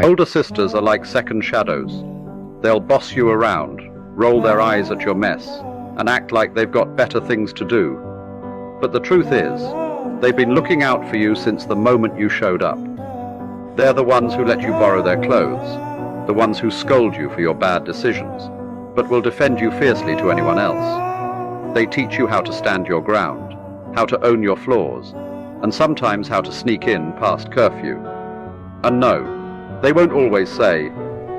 Older sisters are like second shadows. They'll boss you around, roll their eyes at your mess, and act like they've got better things to do. But the truth is, they've been looking out for you since the moment you showed up. They're the ones who let you borrow their clothes, the ones who scold you for your bad decisions, but will defend you fiercely to anyone else. They teach you how to stand your ground, how to own your flaws, and sometimes how to sneak in past curfew. And no, they won't always say,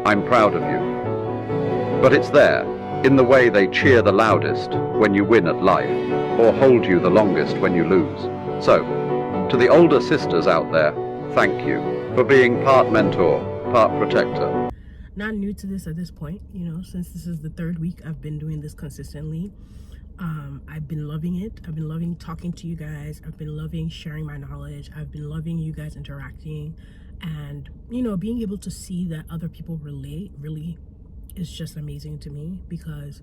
"I'm proud of you." But it's there, in the way they cheer the loudest when you win at life, or hold you the longest when you lose. So, to the older sisters out there, thank you for being part mentor, part protector. Not new to this at this point, since this is the third week I've been doing this consistently. I've been loving it. I've been loving talking to you guys. I've been loving sharing my knowledge. I've been loving you guys interacting, and being able to see that other people relate really is just amazing to me, because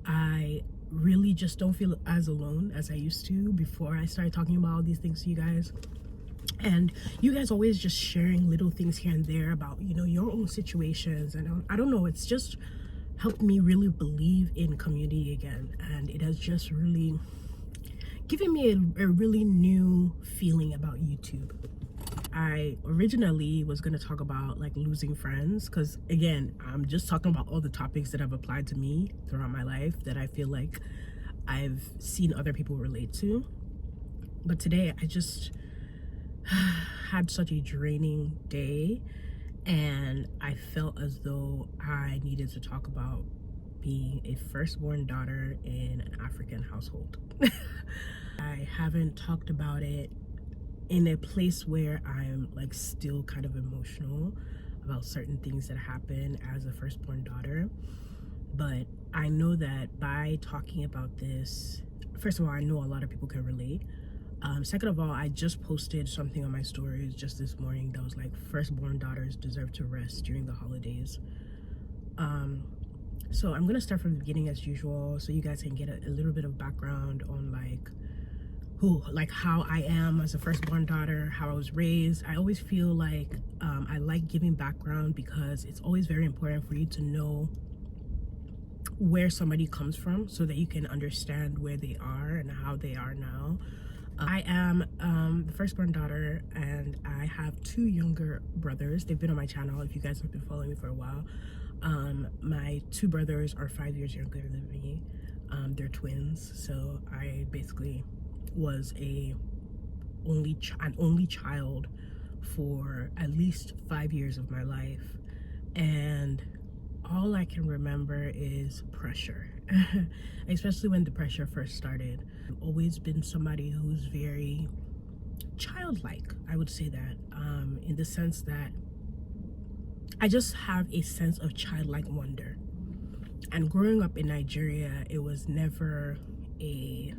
I really just don't feel as alone as I used to before I started talking about all these things to you guys. And you guys always just sharing little things here and there about your own situations, and I don't know, it's just helped me really believe in community again, and it has just really given me a really new feeling about YouTube. I originally was going to talk about like losing friends, because again, I'm just talking about all the topics that have applied to me throughout my life that I feel like I've seen other people relate to. But today I just had such a draining day, and I felt as though I needed to talk about being a firstborn daughter in an African household. I haven't talked about it in a place where I'm like still kind of emotional about certain things that happen as a firstborn daughter. But I know that by talking about this, first of all, I know a lot of people can relate. Second of all, I just posted something on my stories just this morning that was like, firstborn daughters deserve to rest during the holidays. So I'm gonna start from the beginning as usual, so you guys can get a little bit of background on how I am as a firstborn daughter, how I was raised. I always feel like I like giving background, because it's always very important for you to know where somebody comes from so that you can understand where they are and how they are now. I am the firstborn daughter, and I have two younger brothers. They've been on my channel if you guys have been following me for a while. My two brothers are 5 years younger than me. They're twins, so I basically was an only child for at least 5 years of my life, and all I can remember is pressure. Especially when the pressure first started. I've always been somebody who's very childlike, I would say that, in the sense that I just have a sense of childlike wonder. And growing up in Nigeria, it was never a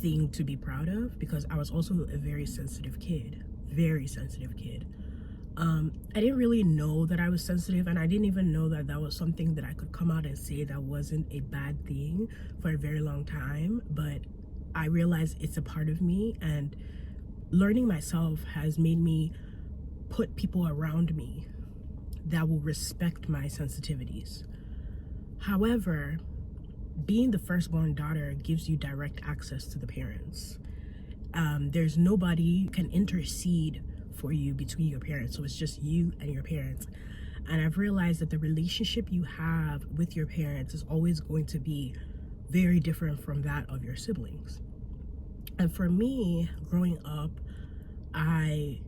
thing to be proud of, because I was also a very sensitive kid. I didn't really know that I was sensitive, and I didn't even know that that was something that I could come out and say that wasn't a bad thing for a very long time. But I realized it's a part of me, and learning myself has made me put people around me that will respect my sensitivities. However, being the firstborn daughter gives you direct access to the parents. There's nobody who can intercede for you between your parents, so it's just you and your parents. And I've realized that the relationship you have with your parents is always going to be very different from that of your siblings. And for me, growing up, I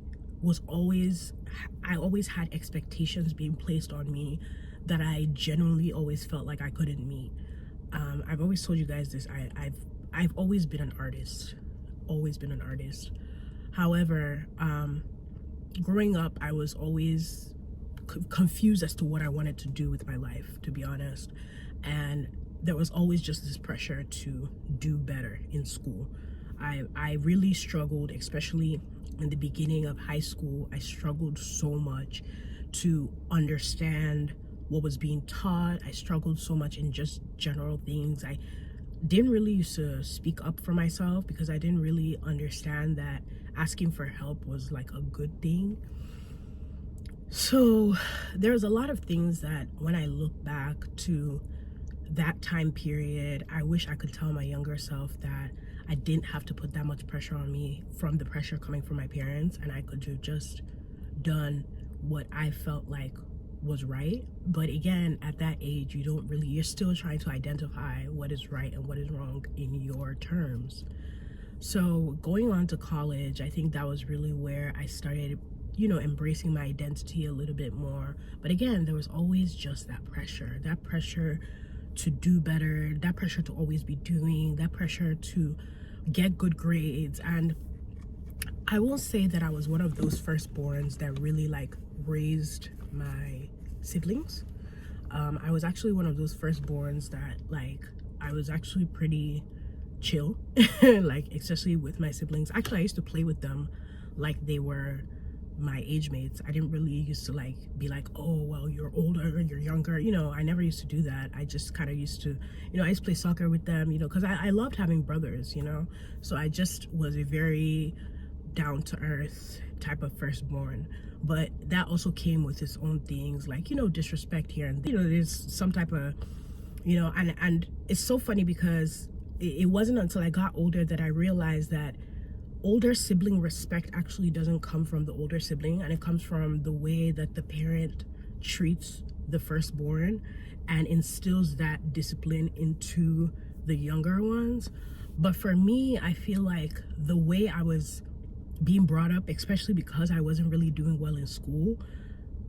always had expectations being placed on me that I genuinely always felt like I couldn't meet. I've always told you guys this. I've always been an artist. However, growing up, I was always confused as to what I wanted to do with my life, to be honest. And there was always just this pressure to do better in school. I really struggled, especially in the beginning of high school. I struggled so much to understand what was being taught. I struggled so much in just general things. I didn't really used to speak up for myself, because I didn't really understand that asking for help was like a good thing. So there's a lot of things that when I look back to that time period, I wish I could tell my younger self that I didn't have to put that much pressure on me from the pressure coming from my parents, and I could have just done what I felt like was right. But again, at that age, you're still trying to identify what is right and what is wrong in your terms. So going on to college, I think that was really where I started, embracing my identity a little bit more. But again, there was always just that pressure to do better, that pressure to always be doing, that pressure to get good grades. And I will say that I was one of those firstborns that really like raised my siblings. I was actually one of those firstborns that like I was actually pretty chill, like especially with my siblings. Actually, I used to play with them like they were my age mates. I didn't really used to like be like, oh well, you're older, you're younger. I never used to do that. I just kind of used to, I used to play soccer with them, because I loved having brothers, so I just was a very down to earth type of firstborn. But that also came with its own things, like disrespect here and there's some type of and it's so funny because it wasn't until I got older that I realized that older sibling respect actually doesn't come from the older sibling, and it comes from the way that the parent treats the firstborn and instills that discipline into the younger ones. But for me, I feel like the way I was being brought up, especially because I wasn't really doing well in school,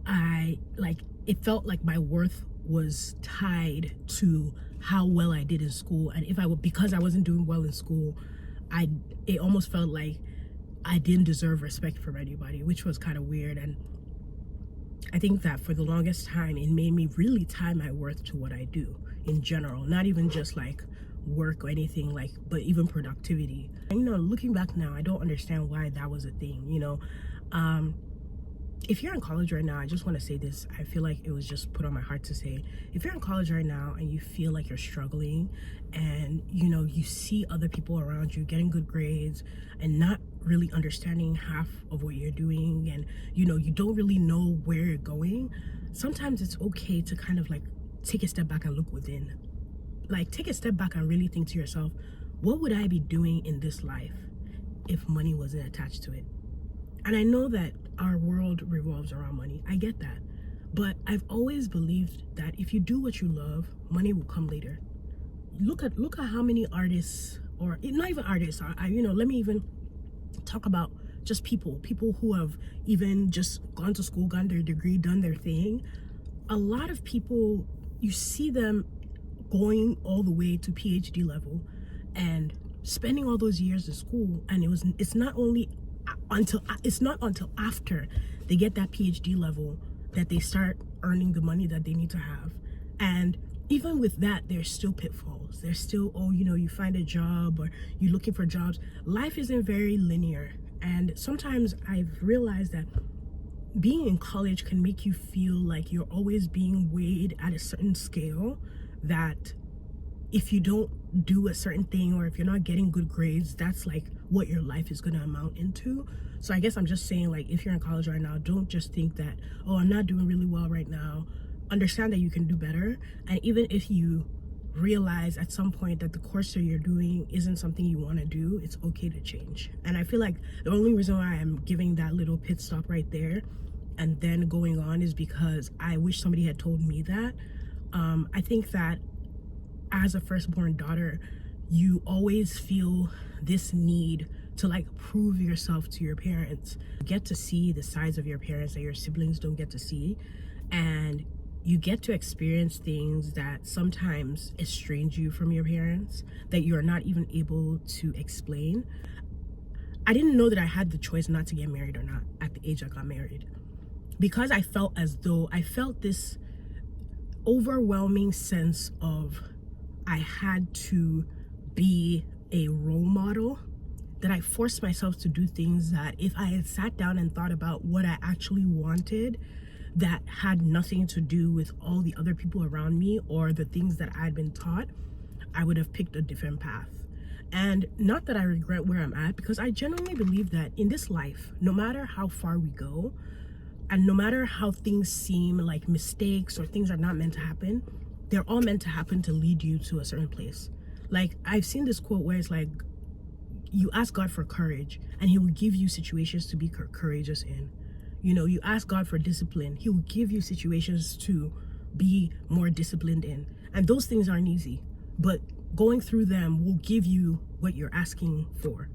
it felt like my worth was tied to how well I did in school. And because I wasn't doing well in school, it almost felt like I didn't deserve respect from anybody, which was kind of weird. And I think that for the longest time, it made me really tie my worth to what I do in general, not even just like work or anything, like, but even productivity. And, looking back now, I don't understand why that was a thing. If you're in college right now, I just want to say this. I feel like it was just put on my heart to say, if you're in college right now and you feel like you're struggling and, you see other people around you getting good grades and not really understanding half of what you're doing, and, you don't really know where you're going, sometimes it's okay to kind of like take a step back and look within. Like, take a step back and really think to yourself, what would I be doing in this life if money wasn't attached to it? And I know that our world revolves around money. I get that. But I've always believed that if you do what you love, money will come later. Look at how many artists, or not even artists, let me even talk about just people who have even just gone to school, gotten their degree, done their thing. A lot of people, you see them going all the way to PhD level and spending all those years in school, and it's not until after they get that PhD level that they start earning the money that they need to have. And even with that, there's still pitfalls. There's still, you find a job or you're looking for jobs. Life isn't very linear. And sometimes I've realized that being in college can make you feel like you're always being weighed at a certain scale, that if you don't do a certain thing or if you're not getting good grades, that's like what your life is going to amount into. So I guess I'm just saying, like, if you're in college right now, don't just think that, oh, I'm not doing really well right now. Understand that you can do better. And even if you realize at some point that the course that you're doing isn't something you want to do, it's okay to change. And I feel like the only reason why I'm giving that little pit stop right there and then going on is because I wish somebody had told me that. I think that as a firstborn daughter, you always feel this need to like prove yourself to your parents. You get to see the sides of your parents that your siblings don't get to see, and you get to experience things that sometimes estrange you from your parents that you're not even able to explain. I didn't know that I had the choice not to get married or not at the age I got married, because I felt as though I felt this overwhelming sense of I had to be a role model, that I forced myself to do things that if I had sat down and thought about what I actually wanted that had nothing to do with all the other people around me or the things that I'd been taught, I would have picked a different path. And not that I regret where I'm at, because I genuinely believe that in this life, no matter how far we go, And no matter how things seem like mistakes or things are not meant to happen, they're all meant to happen to lead you to a certain place. Like, I've seen this quote where it's like, you ask God for courage and he will give you situations to be courageous in. You know, you ask God for discipline, he will give you situations to be more disciplined in. And those things aren't easy, but going through them will give you what you're asking for.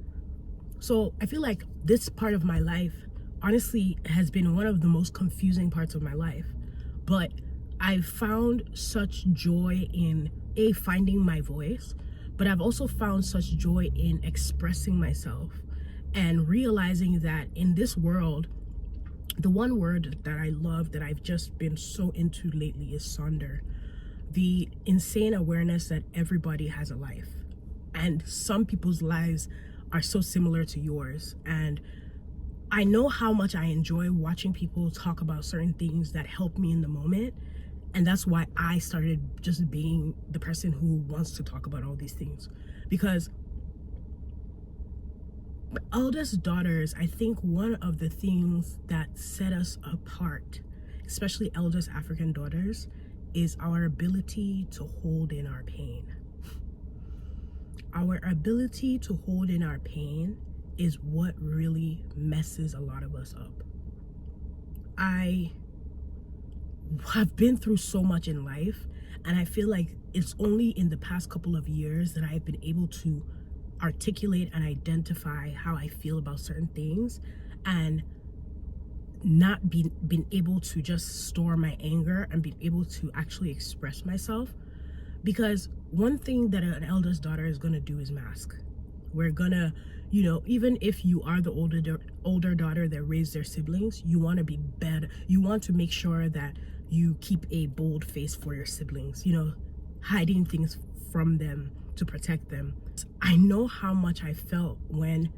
So I feel like this part of my life, honestly, has been one of the most confusing parts of my life. But I've found such joy in finding my voice, but I've also found such joy in expressing myself and realizing that in this world, the one word that I love that I've just been so into lately is sonder. The insane awareness that everybody has a life and some people's lives are so similar to yours. And I know how much I enjoy watching people talk about certain things that help me in the moment. And that's why I started just being the person who wants to talk about all these things. Because eldest daughters, I think one of the things that set us apart, especially eldest African daughters, is our ability to hold in our pain. Our ability to hold in our pain is what really messes a lot of us up. I have been through so much in life, and I feel like it's only in the past couple of years that I've been able to articulate and identify how I feel about certain things and not been able to just store my anger and be able to actually express myself. Because one thing that an eldest daughter is going to do is mask. We're gonna, you know, even if you are the older daughter that raised their siblings, you want to be better. You want to make sure that you keep a bold face for your siblings, you know, hiding things from them to protect them. I know how much I felt when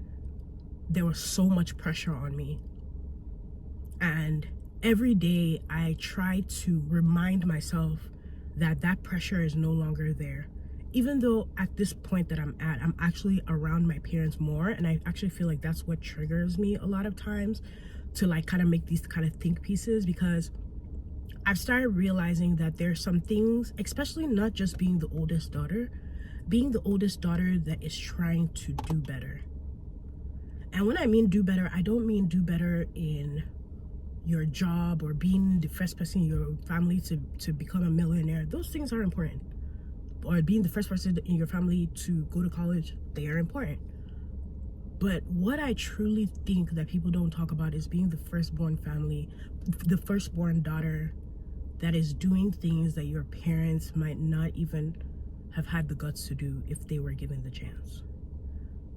there was so much pressure on me. And every day I try to remind myself that that pressure is no longer there. Even though at this point that I'm at, I'm actually around my parents more, and I actually feel like that's what triggers me a lot of times to like kind of make these kind of think pieces, because I've started realizing that there's some things, especially not just being the oldest daughter that is trying to do better. And when I mean do better, I don't mean do better in your job or being the first person in your family to become a millionaire. Those things are important. Or being the first person in your family to go to college, they are important. But what I truly think that people don't talk about is being the firstborn daughter that is doing things that your parents might not even have had the guts to do if they were given the chance.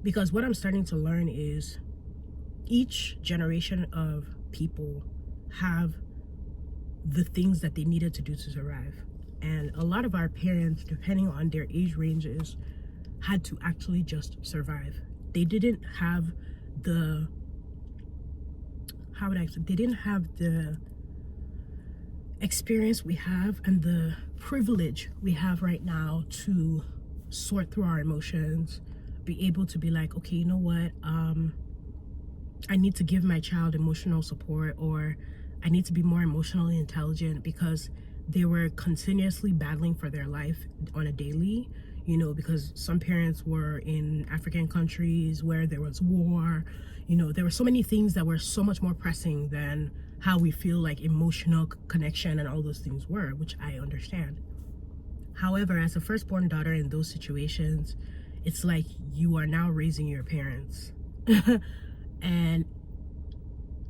Because what I'm starting to learn is each generation of people have the things that they needed to do to survive. And a lot of our parents, depending on their age ranges, had to actually just survive. They didn't have the, they didn't have the experience we have and the privilege we have right now to sort through our emotions, be able to be like, okay, you know what, I need to give my child emotional support, or I need to be more emotionally intelligent, because they were continuously battling for their life on a daily, you know, because some parents were in African countries where there was war, you know, there were so many things that were so much more pressing than how we feel like emotional connection and all those things were, which I understand. However, as a firstborn daughter in those situations, it's like you are now raising your parents. And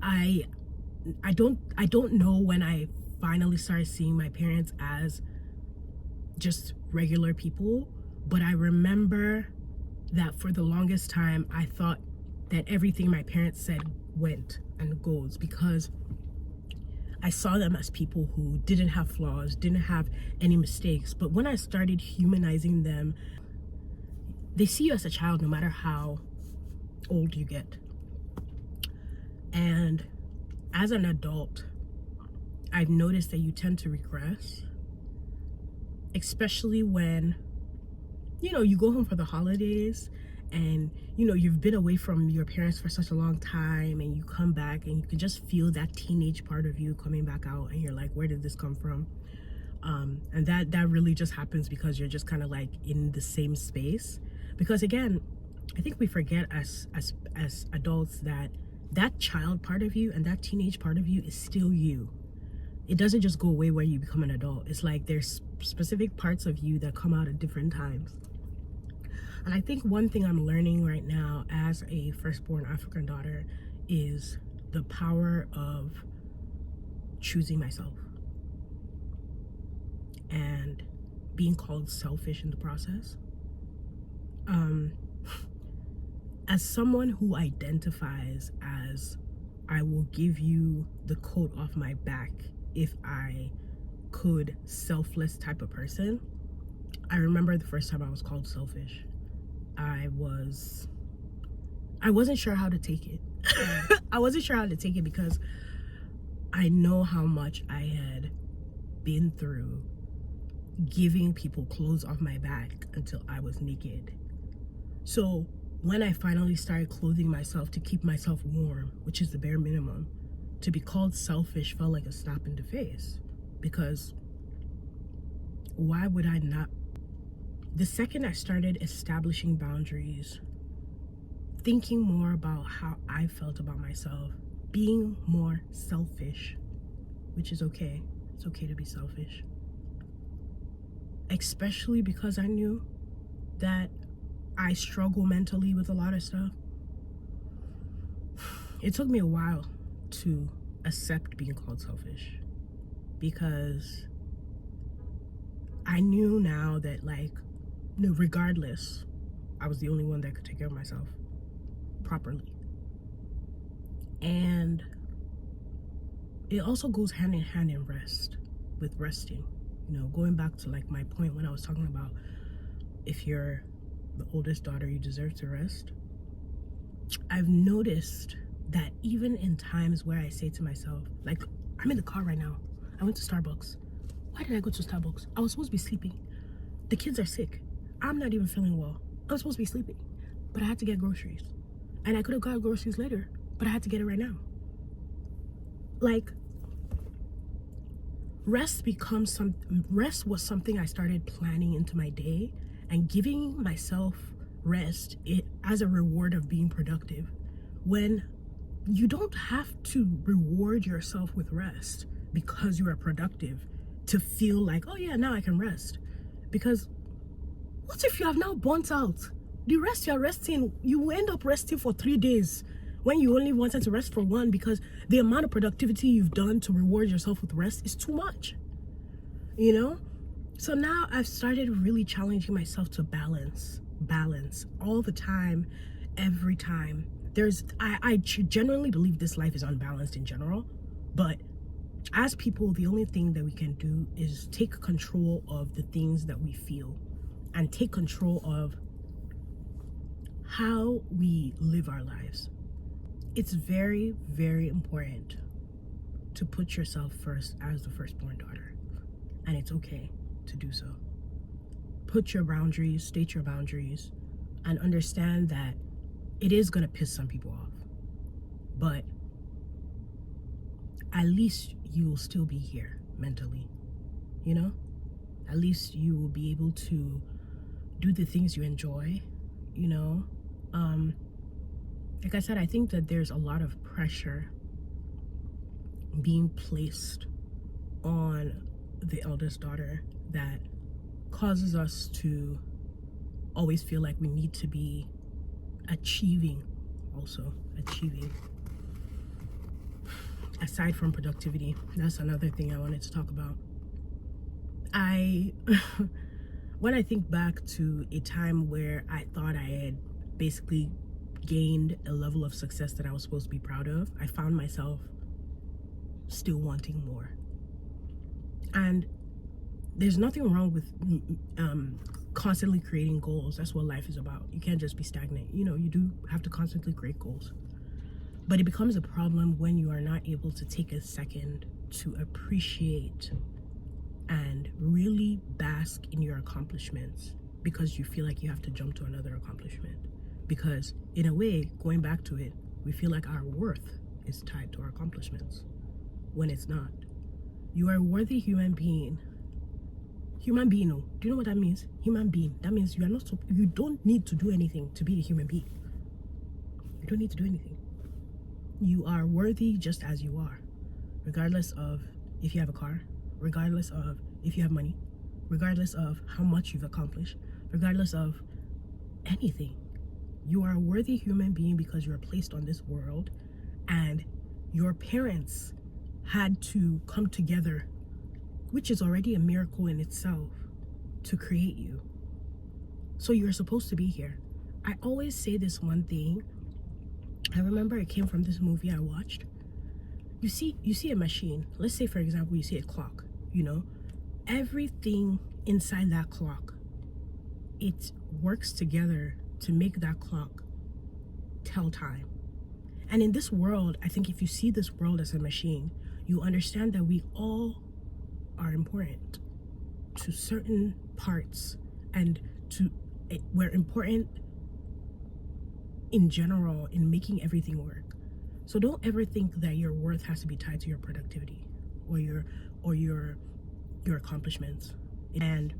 I don't know when I finally started seeing my parents as just regular people, but I remember that for the longest time I thought that everything my parents said went and goes, because I saw them as people who didn't have flaws, didn't have any mistakes. But when I started humanizing them, they see you as a child no matter how old you get. And as an adult, I've noticed that you tend to regress, especially when, you know, you go home for the holidays and you know you've been away from your parents for such a long time, and you come back and you can just feel that teenage part of you coming back out, and you're like, where did this come from? And that really just happens because you're just kind of like in the same space. Because again, I think we forget as adults that that child part of you and that teenage part of you is still you. It doesn't just go away when you become an adult. It's like there's specific parts of you that come out at different times. And I think one thing I'm learning right now as a firstborn African daughter is the power of choosing myself and being called selfish in the process. As someone who identifies as, I will give you the coat off my back if I could, selfless type of person, I remember the first time I was called selfish. I wasn't sure how to take it. I wasn't sure how to take it because I know how much I had been through giving people clothes off my back until I was naked. So when I finally started clothing myself to keep myself warm, which is the bare minimum, to be called selfish felt like a slap in the face. Because why would I not? The second I started establishing boundaries, thinking more about how I felt about myself, being more selfish, which is okay. It's okay to be selfish. Especially because I knew that I struggle mentally with a lot of stuff. It took me a while to accept being called selfish because I knew now that, like, no, regardless, I was the only one that could take care of myself properly. And it also goes hand in hand in with resting. You know, going back to like my point when I was talking about if you're the oldest daughter, you deserve to rest. I've noticed that even in times where I say to myself, like, I'm in the car right now, I went to Starbucks. Why did I go to Starbucks? I was supposed to be sleeping. The kids are sick. I'm not even feeling well. I was supposed to be sleeping, but I had to get groceries. And I could have got groceries later, but I had to get it right now. Like, rest was something I started planning into my day and giving myself rest as a reward of being productive. When you don't have to reward yourself with rest because you are productive to feel like, oh yeah, now I can rest. Because what if you have now burnt out? The rest you're resting, you will end up resting for 3 days when you only wanted to rest for 1, because the amount of productivity you've done to reward yourself with rest is too much, you know? So now I've started really challenging myself to balance all the time, every time. I genuinely believe this life is unbalanced in general, but as people, the only thing that we can do is take control of the things that we feel and take control of how we live our lives. It's very, very important to put yourself first as the firstborn daughter, and it's okay to do so. Put your boundaries, state your boundaries, and understand that it is going to piss some people off, but at least you will still be here mentally, you know? At least you will be able to do the things you enjoy, you know? Like I said, I think that there's a lot of pressure being placed on the eldest daughter that causes us to always feel like we need to be achieving. Aside from productivity, that's another thing I wanted to talk about. When I think back to a time where I thought I had basically gained a level of success that I was supposed to be proud of, I found myself still wanting more. And there's nothing wrong with constantly creating goals. That's what life is about. You can't just be stagnant. You know, you do have to constantly create goals. But it becomes a problem when you are not able to take a second to appreciate and really bask in your accomplishments because you feel like you have to jump to another accomplishment. Because in a way, going back to it, we feel like our worth is tied to our accomplishments when it's not. You are a worthy human being. Human being, oh, do you know what that means? Human being. That means you are not. You don't need to do anything to be a human being. You don't need to do anything. You are worthy just as you are, regardless of if you have a car, regardless of if you have money, regardless of how much you've accomplished, regardless of anything. You are a worthy human being because you are placed on this world, and your parents had to come together, which is already a miracle in itself, to create you. So you're supposed to be here. I always say this one thing. I remember it came from this movie I watched. You see a machine. Let's say, for example, you see a clock, everything inside that clock, it works together to make that clock tell time. And in this world, I think if you see this world as a machine, you understand that we all are important to certain parts, and we're important in general in making everything work. So don't ever think that your worth has to be tied to your productivity or your accomplishments. And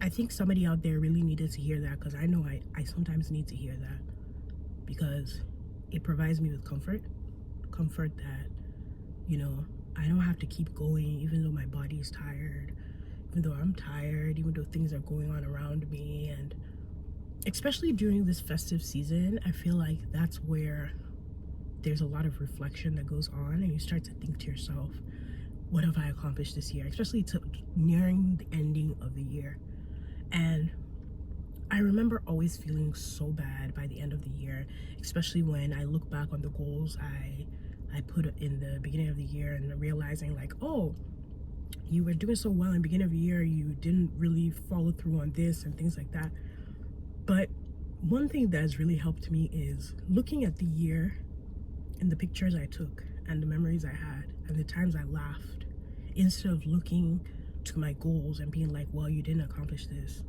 I think somebody out there really needed to hear that, because I know I sometimes need to hear that, because it provides me with comfort that, I don't have to keep going even though my body is tired, even though I'm tired, even though things are going on around me. And especially during this festive season, I feel like that's where there's a lot of reflection that goes on, and you start to think to yourself, what have I accomplished this year, especially nearing the ending of the year. And I remember always feeling so bad by the end of the year, especially when I look back on the goals I put in the beginning of the year, and realizing like, oh, you were doing so well in the beginning of the year, you didn't really follow through on this and things like that. But one thing that has really helped me is looking at the year and the pictures I took and the memories I had and the times I laughed, instead of looking to my goals and being like, well, you didn't accomplish this.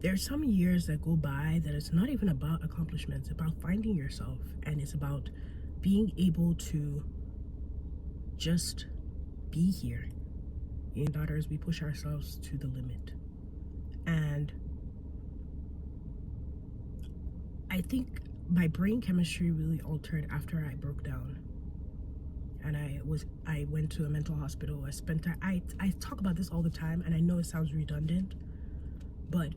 There are some years that go by that it's not even about accomplishments, it's about finding yourself, and it's about being able to just be here. In daughters, we push ourselves to the limit. And I think my brain chemistry really altered after I broke down. And I went to a mental hospital. I talk about this all the time, and I know it sounds redundant, but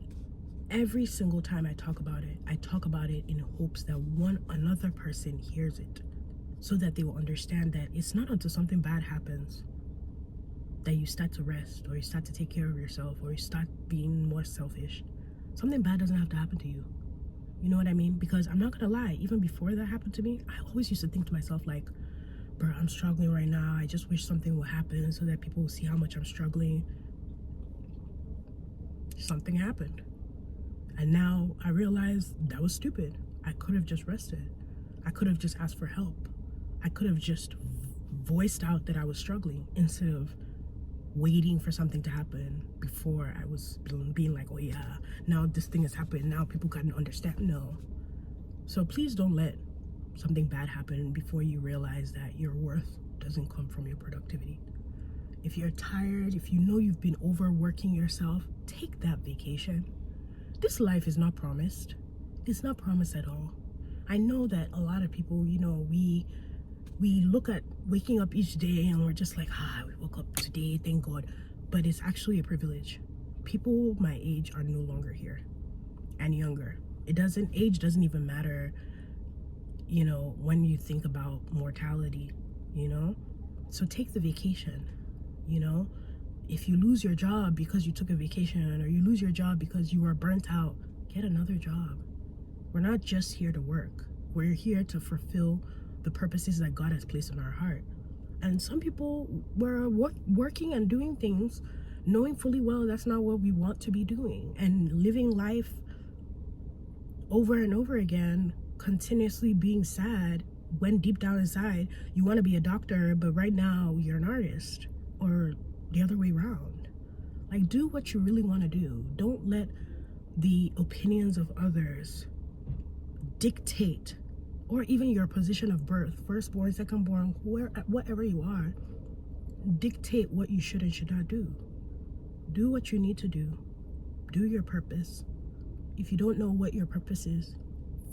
every single time I talk about it in hopes that another person hears it, so that they will understand that it's not until something bad happens that you start to rest, or you start to take care of yourself, or you start being more selfish. Something bad doesn't have to happen to you. You know what I mean? Because I'm not gonna lie, even before that happened to me, I always used to think to myself like, bro, I'm struggling right now. I just wish something would happen so that people will see how much I'm struggling. Something happened. And now I realized that was stupid. I could have just rested. I could have just asked for help. I could have just voiced out that I was struggling, instead of waiting for something to happen before I was being like, oh yeah, now this thing has happened, now people gotta understand. No. So please don't let something bad happen before you realize that your worth doesn't come from your productivity. If you're tired, if you know you've been overworking yourself, take that vacation. This life is not promised. It's not promised at all. I know that a lot of people, we look at waking up each day and we're just like, we woke up today, thank God. But it's actually a privilege. People my age are no longer here, and younger. Age doesn't even matter, when you think about mortality, So take the vacation, If you lose your job because you took a vacation, or you lose your job because you are burnt out, get another job. We're not just here to work. We're here to fulfill the purposes that God has placed in our heart. And some people were working and doing things knowing fully well that's not what we want to be doing, and living life over and over again, continuously being sad when deep down inside you want to be a doctor, but right now you're an artist, or the other way around. Like, do what you really want to do. Don't let the opinions of others dictate, or even your position of birth, firstborn, secondborn, whatever you are, dictate what you should and should not do. Do what you need to do. Do your purpose. If you don't know what your purpose is,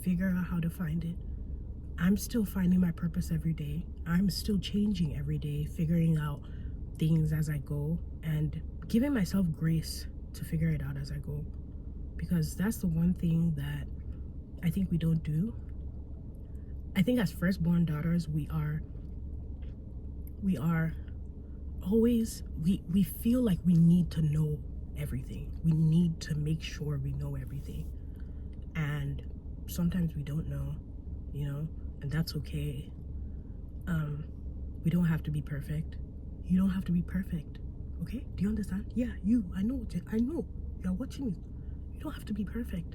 figure out how to find it. I'm still finding my purpose every day. I'm still changing every day, figuring out things as I go, and giving myself grace to figure it out as I go. Because that's the one thing that I think we don't do. I think as firstborn daughters, we are always, we feel like we need to know everything. We need to make sure we know everything. And sometimes we don't know, you know, and that's okay. We don't have to be perfect. You don't have to be perfect. Okay? Do you understand? Yeah, I know. You're watching me. You don't have to be perfect.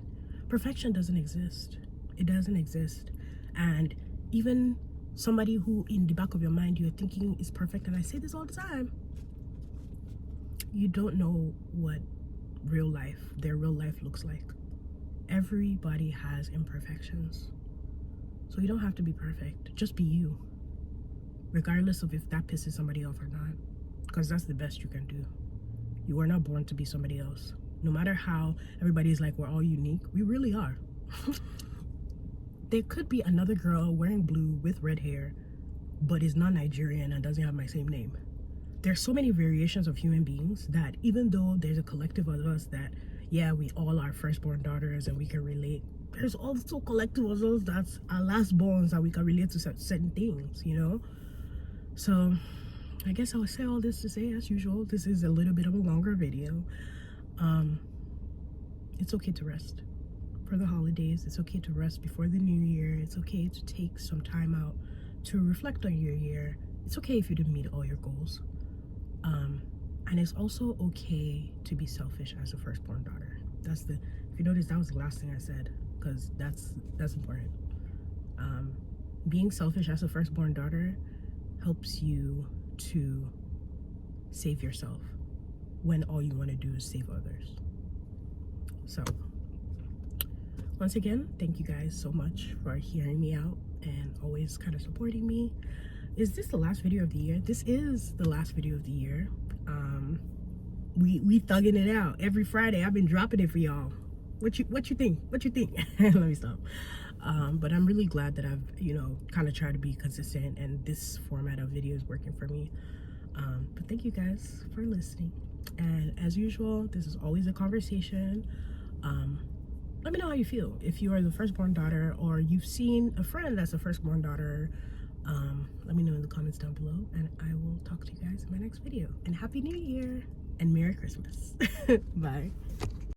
Perfection doesn't exist. It doesn't exist. And even somebody who in the back of your mind you're thinking is perfect, and I say this all the time, you don't know what their real life looks like. Everybody has imperfections. So you don't have to be perfect. Just be you. Regardless of if that pisses somebody off or not. Because that's the best you can do. You are not born to be somebody else. No matter how everybody's like, we're all unique, we really are. There could be another girl wearing blue with red hair, but is not Nigerian and doesn't have my same name. There's so many variations of human beings that even though there's a collective of us that, yeah, we all are firstborn daughters and we can relate, there's also collective of us that's our lastborns that we can relate to certain things, you know? So I guess I would say all this to say, as usual, this is a little bit of a longer video. It's okay to rest for the holidays. It's okay to rest before the new year. It's okay to take some time out to reflect on your year. It's okay if you didn't meet all your goals. And it's also okay to be selfish as a firstborn daughter. If you notice, that was the last thing I said, because that's important. Being selfish as a firstborn daughter helps you to save yourself when all you want to do is save others. So once again, thank you guys so much for hearing me out and always kind of supporting me. Is this the last video of the year? This is the last video of the year. We thugging it out every Friday. I've been dropping it for y'all. What you think? Let me stop. But I'm really glad that I've, kind of tried to be consistent, and this format of video is working for me. But thank you guys for listening. And as usual, this is always a conversation. Let me know how you feel. If you are the firstborn daughter or you've seen a friend that's a firstborn daughter, let me know in the comments down below, and I will talk to you guys in my next video. And Happy New Year and Merry Christmas. Bye.